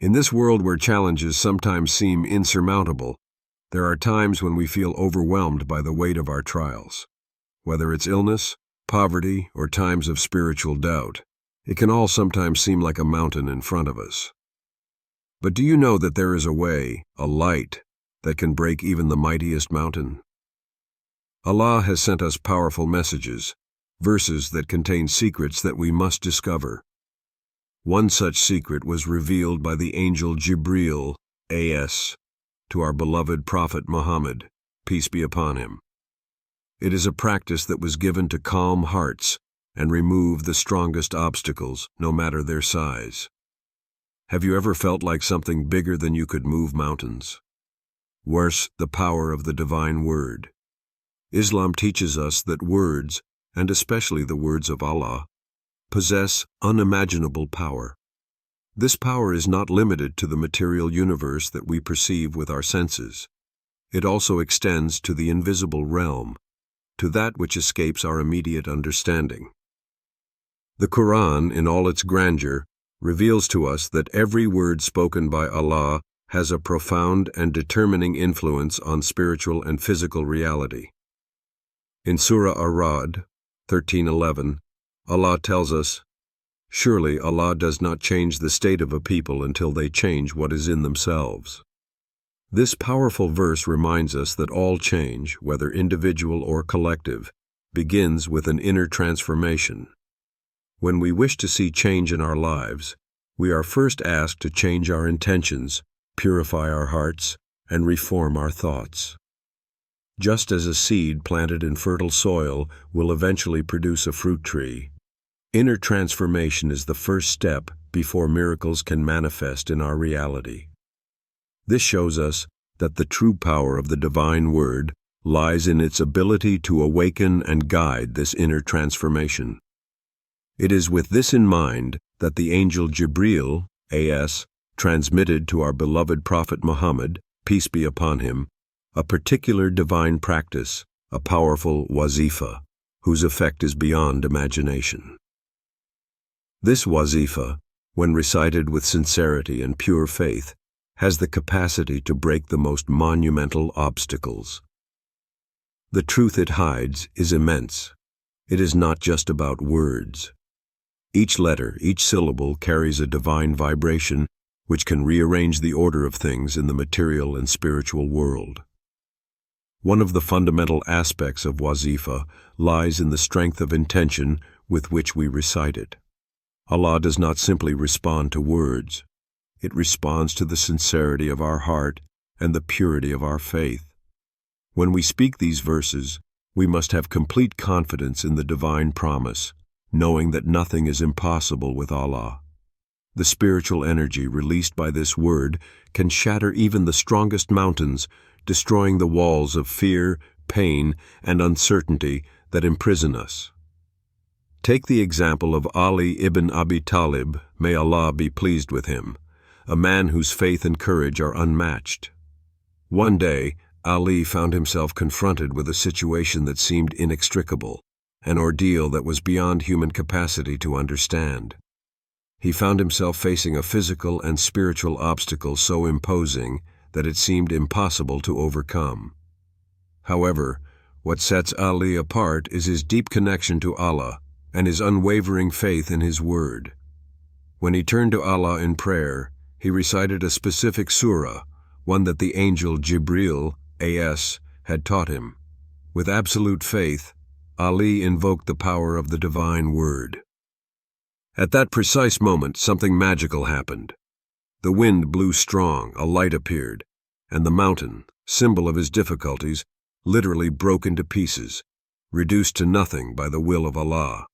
In this world where challenges sometimes seem insurmountable, there are times when we feel overwhelmed by the weight of our trials. Whether it's illness, poverty, or times of spiritual doubt, it can all sometimes seem like a mountain in front of us. But do you know that there is a way, a light, that can break even the mightiest mountain? Allah has sent us powerful messages, verses that contain secrets that we must discover. One such secret was revealed by the Angel Jibril, A.S., to our beloved Prophet Muhammad, peace be upon him. It is a practice that was given to calm hearts and remove the strongest obstacles, no matter their size. Have you ever felt like something bigger than you could move mountains? Worse, the power of the divine word. Islam teaches us that words, and especially the words of Allah, possess unimaginable power. This power is not limited to the material universe that we perceive with our senses. It also extends to the invisible realm, to that which escapes our immediate understanding. The Quran, in all its grandeur, reveals to us that every word spoken by Allah has a profound and determining influence on spiritual and physical reality. In Surah Ar-Ra'd 13:11, Allah tells us, "Surely Allah does not change the state of a people until they change what is in themselves." This powerful verse reminds us that all change, whether individual or collective, begins with an inner transformation. When we wish to see change in our lives, we are first asked to change our intentions, purify our hearts, and reform our thoughts. Just as a seed planted in fertile soil will eventually produce a fruit tree, inner transformation is the first step before miracles can manifest in our reality. This shows us that the true power of the divine word lies in its ability to awaken and guide this inner transformation. It is with this in mind that the Angel Jibril, A.S., transmitted to our beloved Prophet Muhammad, peace be upon him, a particular divine practice, a powerful Wazifa, whose effect is beyond imagination. This Wazifa, when recited with sincerity and pure faith, has the capacity to break the most monumental obstacles. The truth it hides is immense. It is not just about words. Each letter, each syllable carries a divine vibration which can rearrange the order of things in the material and spiritual world. One of the fundamental aspects of Wazifa lies in the strength of intention with which we recite it. Allah does not simply respond to words. It responds to the sincerity of our heart and the purity of our faith. When we speak these verses, we must have complete confidence in the divine promise, knowing that nothing is impossible with Allah. The spiritual energy released by this word can shatter even the strongest mountains, destroying the walls of fear, pain, and uncertainty that imprison us. Take the example of Ali ibn Abi Talib, may Allah be pleased with him, a man whose faith and courage are unmatched. One day, Ali found himself confronted with a situation that seemed inextricable, an ordeal that was beyond human capacity to understand. He found himself facing a physical and spiritual obstacle so imposing that it seemed impossible to overcome. However, what sets Ali apart is his deep connection to Allah and his unwavering faith in His word. When he turned to Allah in prayer, he recited a specific surah, one that the Angel Jibril, A.S., had taught him. With absolute faith, Ali invoked the power of the divine word. At that precise moment, something magical happened. The wind blew strong, a light appeared, and the mountain, symbol of his difficulties, literally broke into pieces, reduced to nothing by the will of Allah.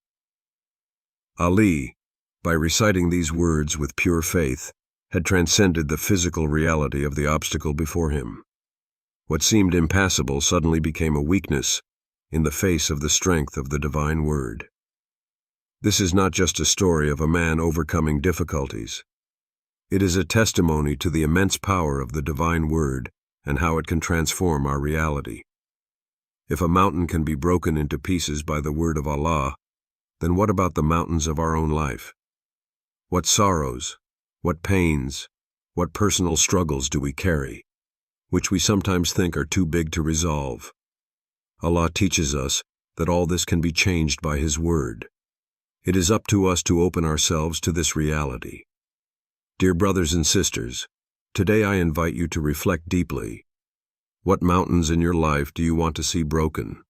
Ali, by reciting these words with pure faith, had transcended the physical reality of the obstacle before him. What seemed impassable suddenly became a weakness in the face of the strength of the divine word. This is not just a story of a man overcoming difficulties. It is a testimony to the immense power of the divine word and how it can transform our reality. If a mountain can be broken into pieces by the word of Allah, then what about the mountains of our own life? What sorrows, what pains, What personal struggles do we carry, which we sometimes think are too big to resolve? Allah teaches us that all this can be changed by His word. It is up to us to open ourselves to this reality. Dear brothers and sisters, today I invite you to reflect deeply. What mountains in your life do you want to see broken?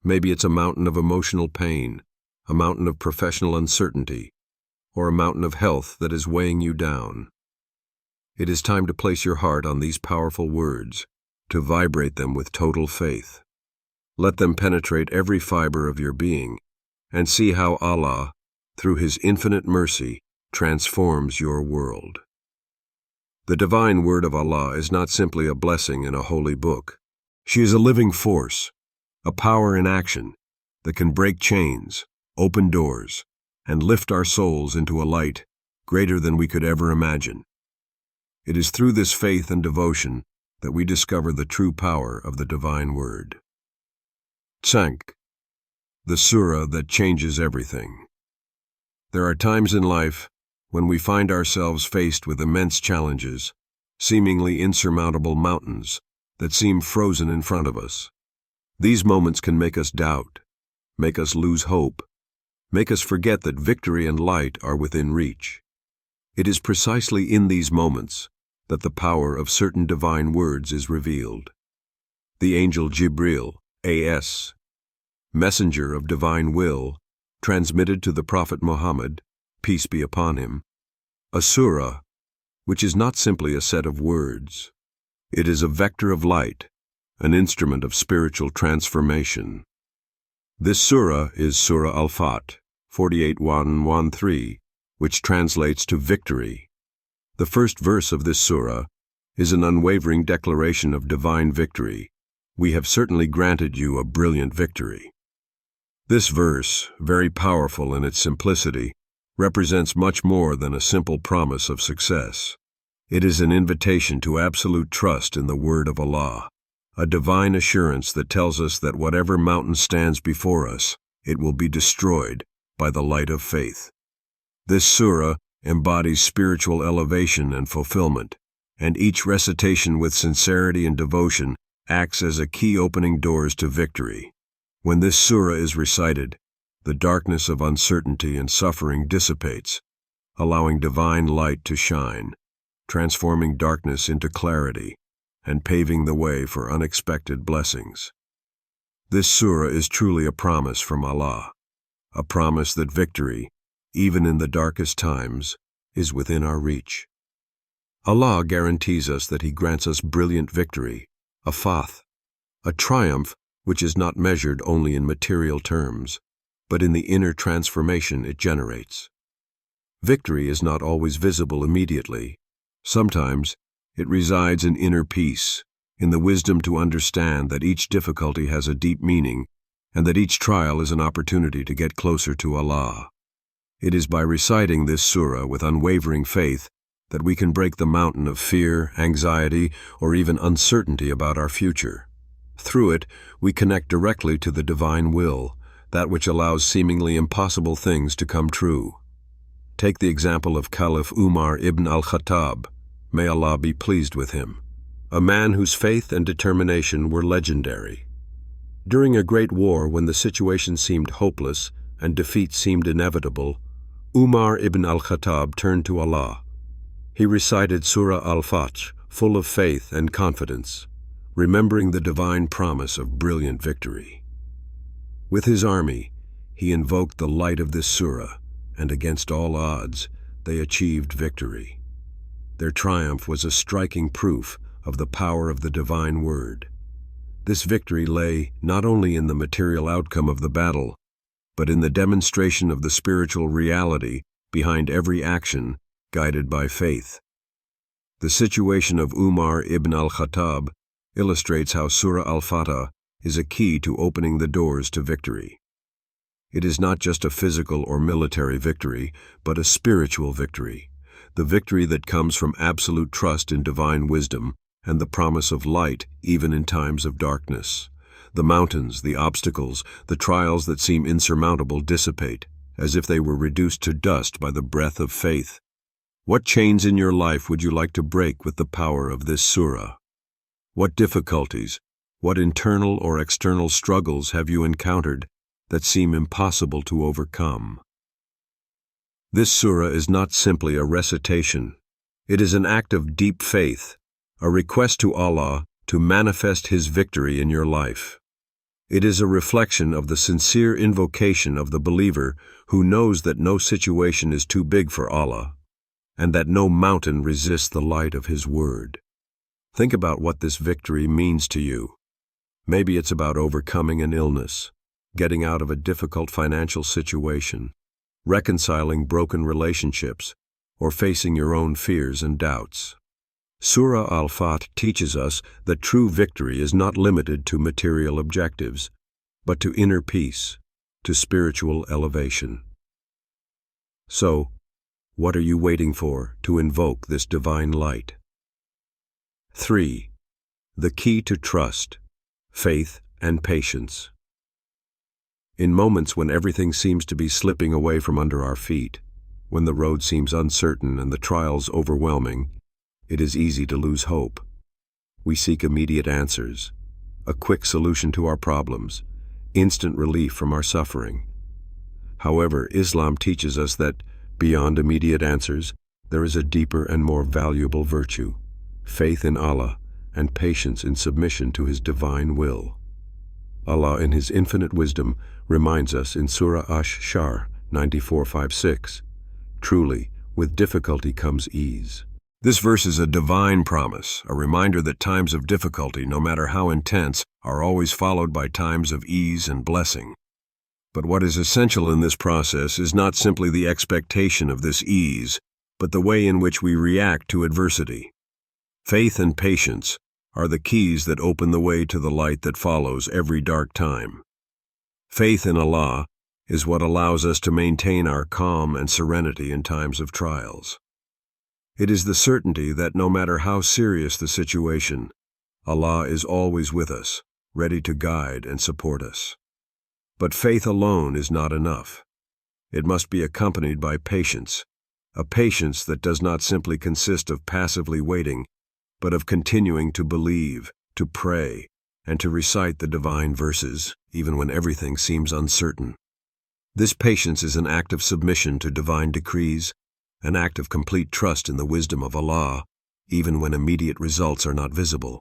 Maybe it's a mountain of emotional pain, a mountain of professional uncertainty, or a mountain of health that is weighing you down. It is time to place your heart on these powerful words, to vibrate them with total faith. Let them penetrate every fiber of your being, and see how Allah, through His infinite mercy, transforms your world. The divine word of Allah is not simply a blessing in a holy book. She is a living force, a power in action that can break chains, open doors, and lift our souls into a light greater than we could ever imagine. It is through this faith and devotion that we discover the true power of the divine word. Recite, the surah that changes everything. There are times in life when we find ourselves faced with immense challenges, seemingly insurmountable mountains that seem frozen in front of us. These moments can make us doubt, make us lose hope, make us forget that victory and light are within reach. It is precisely in these moments that the power of certain divine words is revealed. The Angel Jibril, A.S., messenger of divine will, transmitted to the Prophet Muhammad, peace be upon him, a surah, which is not simply a set of words. It is a vector of light, an instrument of spiritual transformation. This surah is Surah Al-Fat, 48:1-3, which translates to victory. The first verse of this surah is an unwavering declaration of divine victory. We have certainly granted you a brilliant victory. This verse, very powerful in its simplicity, represents much more than a simple promise of success. It is an invitation to absolute trust in the word of Allah, a divine assurance that tells us that whatever mountain stands before us, it will be destroyed by the light of faith. This surah embodies spiritual elevation and fulfillment, and each recitation with sincerity and devotion acts as a key opening doors to victory. When this surah is recited, the darkness of uncertainty and suffering dissipates, allowing divine light to shine, transforming darkness into clarity, and paving the way for unexpected blessings. This surah is truly a promise from Allah, a promise that victory, even in the darkest times, is within our reach. Allah guarantees us that He grants us brilliant victory, a fath, a triumph which is not measured only in material terms, but in the inner transformation it generates. Victory is not always visible immediately. Sometimes it resides in inner peace, in the wisdom to understand that each difficulty has a deep meaning and that each trial is an opportunity to get closer to Allah. It is by reciting this surah with unwavering faith that we can break the mountain of fear, anxiety, or even uncertainty about our future. Through it, we connect directly to the divine will, that which allows seemingly impossible things to come true. Take the example of Caliph Umar ibn al-Khattab, may Allah be pleased with him, a man whose faith and determination were legendary. During a great war, when the situation seemed hopeless and defeat seemed inevitable, Umar ibn al-Khattab turned to Allah. He recited Surah Al-Fat, full of faith and confidence, remembering the divine promise of brilliant victory. With his army, he invoked the light of this surah, and against all odds, they achieved victory. Their triumph was a striking proof of the power of the divine word. This victory lay not only in the material outcome of the battle, but in the demonstration of the spiritual reality behind every action guided by faith. The situation of Umar ibn al-Khattab illustrates how Surah Al-Fatah is a key to opening the doors to victory. It is not just a physical or military victory, but a spiritual victory, the victory that comes from absolute trust in divine wisdom and the promise of light even in times of darkness. The mountains, the obstacles, the trials that seem insurmountable dissipate, as if they were reduced to dust by the breath of faith. What chains in your life would you like to break with the power of this surah? What difficulties, what internal or external struggles have you encountered that seem impossible to overcome? This surah is not simply a recitation. It is an act of deep faith, a request to Allah to manifest His victory in your life. It is a reflection of the sincere invocation of the believer who knows that no situation is too big for Allah, and that no mountain resists the light of His word. Think about what this victory means to you. Maybe it's about overcoming an illness, getting out of a difficult financial situation, reconciling broken relationships, or facing your own fears and doubts. Surah Al-Fat teaches us that true victory is not limited to material objectives, but to inner peace, to spiritual elevation. So, what are you waiting for to invoke this divine light? 3. The key to trust, faith, and patience. In moments when everything seems to be slipping away from under our feet, when the road seems uncertain and the trials overwhelming, it is easy to lose hope. We seek immediate answers, a quick solution to our problems, instant relief from our suffering. However, Islam teaches us that, beyond immediate answers, there is a deeper and more valuable virtue, faith in Allah and patience in submission to His divine will. Allah, in His infinite wisdom, reminds us in Surah Ash-Shar 94:5-6, "Truly, with difficulty comes ease." This verse is a divine promise, a reminder that times of difficulty, no matter how intense, are always followed by times of ease and blessing. But what is essential in this process is not simply the expectation of this ease, but the way in which we react to adversity. Faith and patience are the keys that open the way to the light that follows every dark time. Faith in Allah is what allows us to maintain our calm and serenity in times of trials. It is the certainty that no matter how serious the situation, Allah is always with us, ready to guide and support us. But faith alone is not enough. It must be accompanied by patience, a patience that does not simply consist of passively waiting, but of continuing to believe, to pray, and to recite the divine verses, even when everything seems uncertain. This patience is an act of submission to divine decrees, an act of complete trust in the wisdom of Allah, even when immediate results are not visible.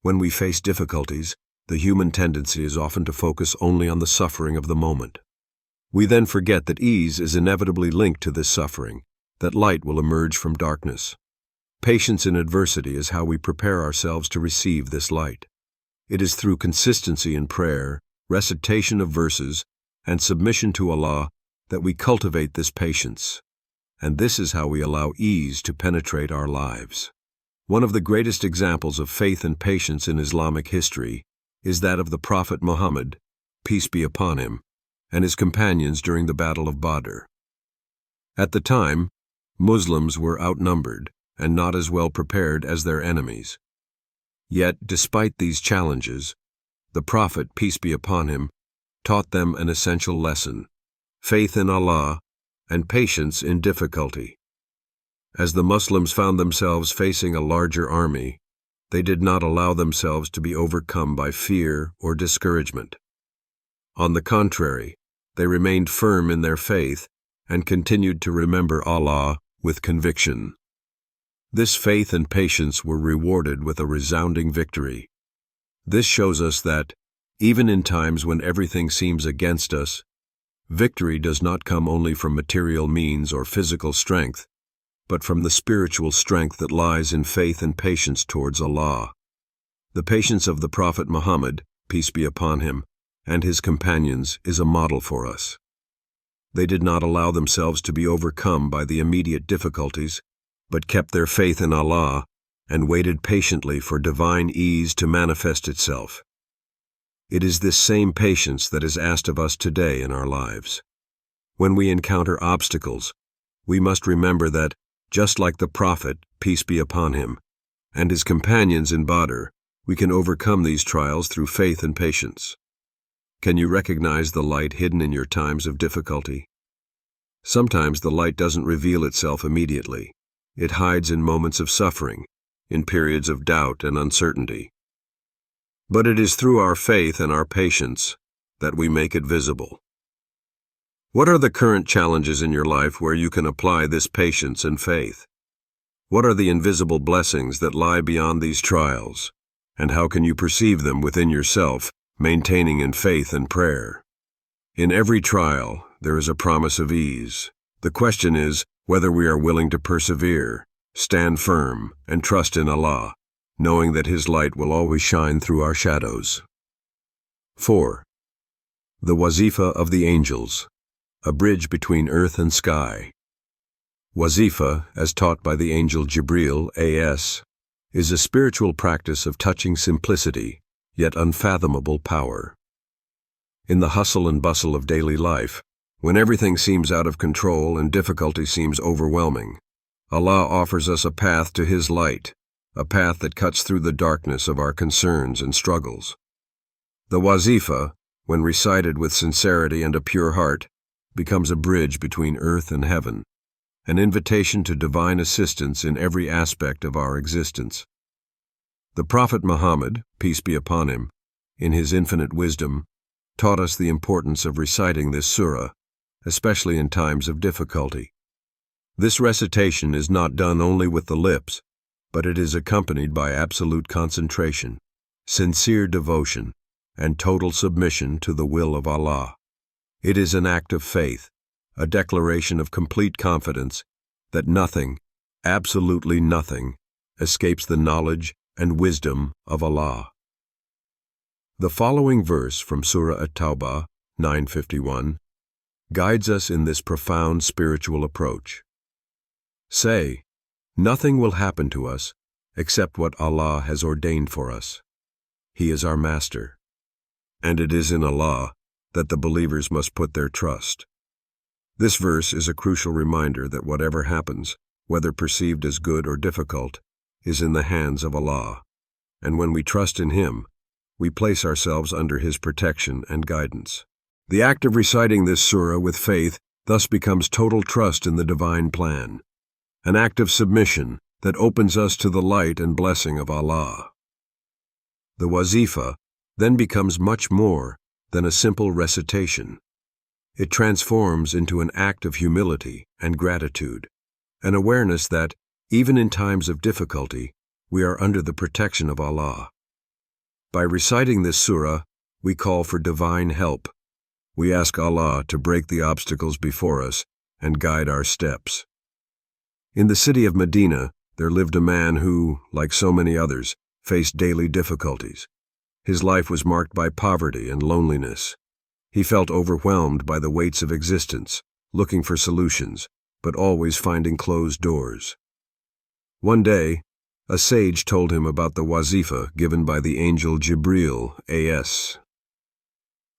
When we face difficulties, the human tendency is often to focus only on the suffering of the moment. We then forget that ease is inevitably linked to this suffering, that light will emerge from darkness. Patience in adversity is how we prepare ourselves to receive this light. It is through consistency in prayer, recitation of verses, and submission to Allah that we cultivate this patience. And this is how we allow ease to penetrate our lives. One of the greatest examples of faith and patience in Islamic history is that of the Prophet Muhammad, peace be upon him, and his companions during the Battle of Badr. At the time, Muslims were outnumbered and not as well prepared as their enemies. Yet, despite these challenges, the Prophet, peace be upon him, taught them an essential lesson: faith in Allah and patience in difficulty. As the Muslims found themselves facing a larger army, they did not allow themselves to be overcome by fear or discouragement. On the contrary, they remained firm in their faith and continued to remember Allah with conviction. This faith and patience were rewarded with a resounding victory. This shows us that, even in times when everything seems against us, victory does not come only from material means or physical strength, but from the spiritual strength that lies in faith and patience towards Allah. The patience of the Prophet Muhammad, peace be upon him, and his companions is a model for us. They did not allow themselves to be overcome by the immediate difficulties, but kept their faith in Allah and waited patiently for divine ease to manifest itself. It is this same patience that is asked of us today in our lives. When we encounter obstacles, we must remember that, just like the Prophet, peace be upon him, and his companions in Badr, we can overcome these trials through faith and patience. Can you recognize the light hidden in your times of difficulty? Sometimes the light doesn't reveal itself immediately. It hides in moments of suffering, in periods of doubt and uncertainty. But it is through our faith and our patience that we make it visible. What are the current challenges in your life where you can apply this patience and faith? What are the invisible blessings that lie beyond these trials? And how can you perceive them within yourself, maintaining in faith and prayer? In every trial, there is a promise of ease. The question is whether we are willing to persevere, stand firm, and trust in Allah, knowing that His light will always shine through our shadows. 4. The Wazifa of the Angels, a bridge between earth and sky. Wazifa, as taught by the Angel Jibril, A.S., is a spiritual practice of touching simplicity, yet unfathomable power. In the hustle and bustle of daily life, when everything seems out of control and difficulty seems overwhelming, Allah offers us a path to His light, a path that cuts through the darkness of our concerns and struggles. The Wazifa, when recited with sincerity and a pure heart, becomes a bridge between earth and heaven, an invitation to divine assistance in every aspect of our existence. The Prophet Muhammad, peace be upon him, in his infinite wisdom, taught us the importance of reciting this surah, especially in times of difficulty. This recitation is not done only with the lips, but it is accompanied by absolute concentration, sincere devotion, and total submission to the will of Allah. It is an act of faith, a declaration of complete confidence that nothing, absolutely nothing, escapes the knowledge and wisdom of Allah. The following verse from Surah At-Tawbah 9:51 guides us in this profound spiritual approach. Say, nothing will happen to us except what Allah has ordained for us. He is our Master, and it is in Allah that the believers must put their trust. This verse is a crucial reminder that whatever happens, whether perceived as good or difficult, is in the hands of Allah, and when we trust in Him, we place ourselves under His protection and guidance. The act of reciting this surah with faith thus becomes total trust in the divine plan, an act of submission that opens us to the light and blessing of Allah. The Wazifa then becomes much more than a simple recitation. It transforms into an act of humility and gratitude, an awareness that, even in times of difficulty, we are under the protection of Allah. By reciting this surah, we call for divine help. We ask Allah to break the obstacles before us and guide our steps. In the city of Medina, there lived a man who, like so many others, faced daily difficulties. His life was marked by poverty and loneliness. He felt overwhelmed by the weights of existence, looking for solutions, but always finding closed doors. One day, a sage told him about the Wazifa given by the Angel Jibril, A.S.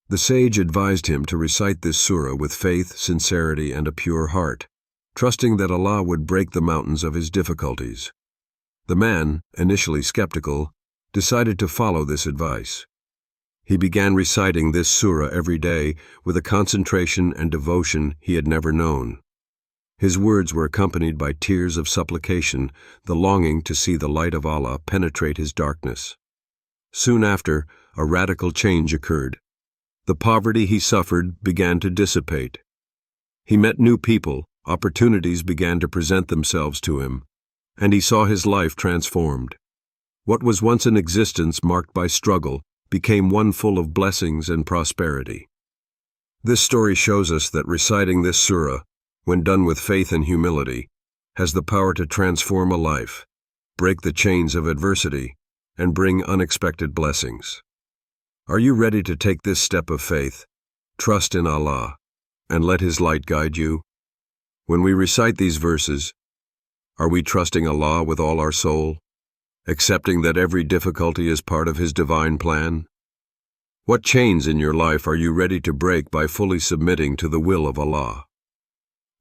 The sage advised him to recite this surah with faith, sincerity, and a pure heart, trusting that Allah would break the mountains of his difficulties. The man, initially skeptical, decided to follow this advice. He began reciting this surah every day with a concentration and devotion he had never known. His words were accompanied by tears of supplication, the longing to see the light of Allah penetrate his darkness. Soon after, a radical change occurred. The poverty he suffered began to dissipate. He met new people, opportunities began to present themselves to him, and he saw his life transformed. What was once an existence marked by struggle became one full of blessings and prosperity. This story shows us that reciting this surah, when done with faith and humility, has the power to transform a life, break the chains of adversity, and bring unexpected blessings. Are you ready to take this step of faith, trust in Allah, and let His light guide you? When we recite these verses, are we trusting Allah with all our soul, accepting that every difficulty is part of His divine plan? What chains in your life are you ready to break by fully submitting to the will of Allah?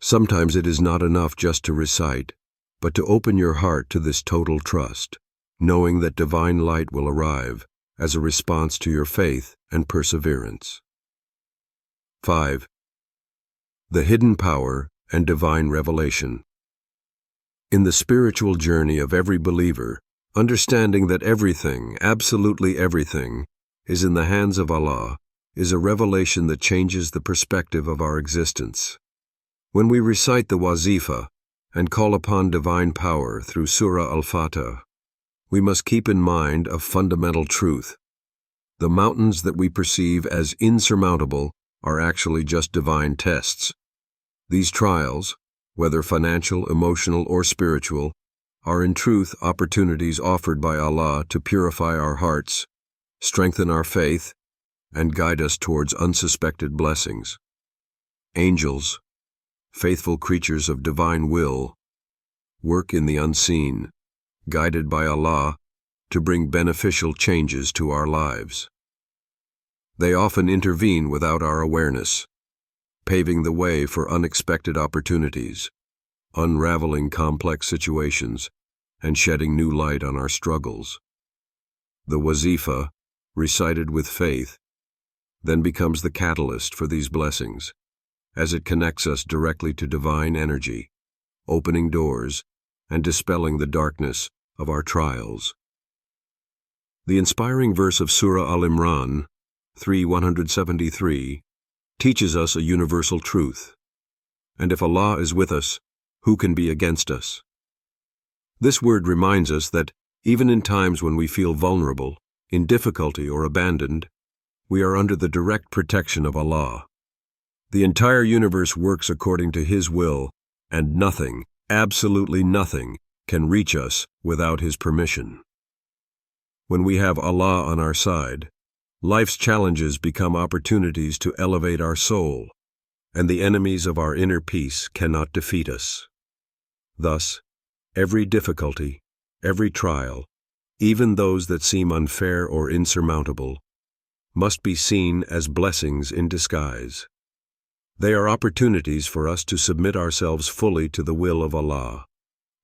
Sometimes it is not enough just to recite, but to open your heart to this total trust, knowing that divine light will arrive as a response to your faith and perseverance. 5. The hidden power and divine revelation. In the spiritual journey of every believer, understanding that everything, absolutely everything, is in the hands of Allah is a revelation that changes the perspective of our existence. When we recite the Wazifa and call upon divine power through Surah Al-Fatih, we must keep in mind a fundamental truth. The mountains that we perceive as insurmountable are actually just divine tests. These trials, whether financial, emotional, or spiritual, are in truth opportunities offered by Allah to purify our hearts, strengthen our faith, and guide us towards unsuspected blessings. Angels, faithful creatures of divine will, work in the unseen, guided by Allah to bring beneficial changes to our lives. They often intervene without our awareness, paving the way for unexpected opportunities, unraveling complex situations, and shedding new light on our struggles. The Wazifa, recited with faith, then becomes the catalyst for these blessings, as it connects us directly to divine energy, opening doors and dispelling the darkness of our trials. The inspiring verse of Surah Al-Imran 3:173 teaches us a universal truth. And if Allah is with us, who can be against us? This word reminds us that even in times when we feel vulnerable, in difficulty, or abandoned, we are under the direct protection of Allah. The entire universe works according to His will, and nothing, absolutely nothing, can reach us without His permission. When we have Allah on our side, life's challenges become opportunities to elevate our soul, and the enemies of our inner peace cannot defeat us. Thus, every difficulty, every trial, even those that seem unfair or insurmountable, must be seen as blessings in disguise. They are opportunities for us to submit ourselves fully to the will of Allah,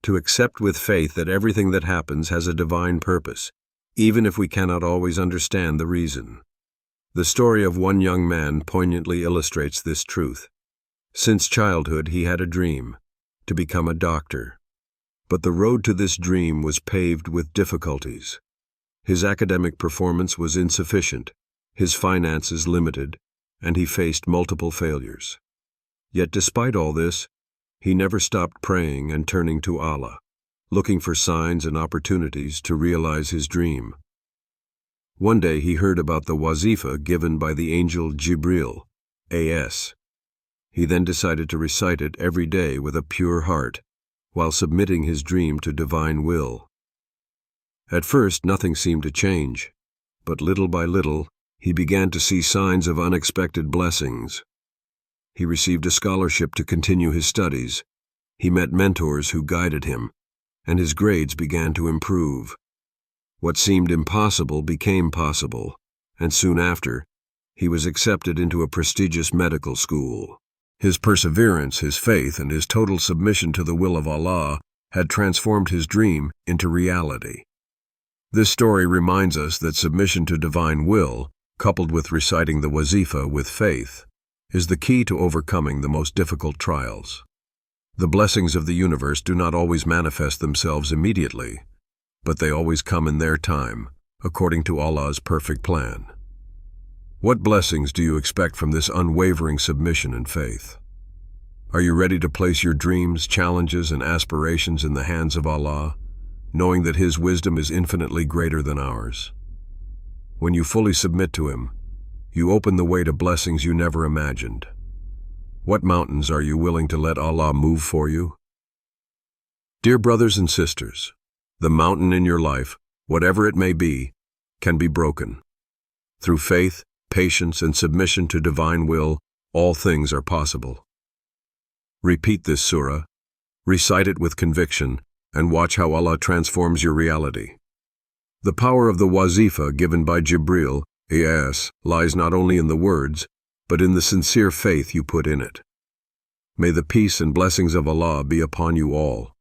to accept with faith that everything that happens has a divine purpose, even if we cannot always understand the reason. The story of one young man poignantly illustrates this truth. Since childhood, he had a dream to become a doctor. But the road to this dream was paved with difficulties. His academic performance was insufficient, his finances limited, and he faced multiple failures. Yet despite all this, he never stopped praying and turning to Allah, looking for signs and opportunities to realize his dream. One day he heard about the Wazifa given by the Angel Jibril, A.S. He then decided to recite it every day with a pure heart, while submitting his dream to divine will. At first, nothing seemed to change, but little by little, he began to see signs of unexpected blessings. He received a scholarship to continue his studies. He met mentors who guided him, and his grades began to improve. What seemed impossible became possible, and soon after, he was accepted into a prestigious medical school. His perseverance, his faith, and his total submission to the will of Allah had transformed his dream into reality. This story reminds us that submission to divine will, coupled with reciting the Wazifa with faith, is the key to overcoming the most difficult trials. The blessings of the universe do not always manifest themselves immediately, but they always come in their time, according to Allah's perfect plan. What blessings do you expect from this unwavering submission and faith? Are you ready to place your dreams, challenges, and aspirations in the hands of Allah, knowing that His wisdom is infinitely greater than ours? When you fully submit to Him, you open the way to blessings you never imagined. What mountains are you willing to let Allah move for you? Dear brothers and sisters, the mountain in your life, whatever it may be, can be broken. Through faith, patience, and submission to divine will, all things are possible. Repeat this surah, recite it with conviction, and watch how Allah transforms your reality. The power of the Wazifa given by Jibril, A.S., lies not only in the words, but in the sincere faith you put in it. May the peace and blessings of Allah be upon you all.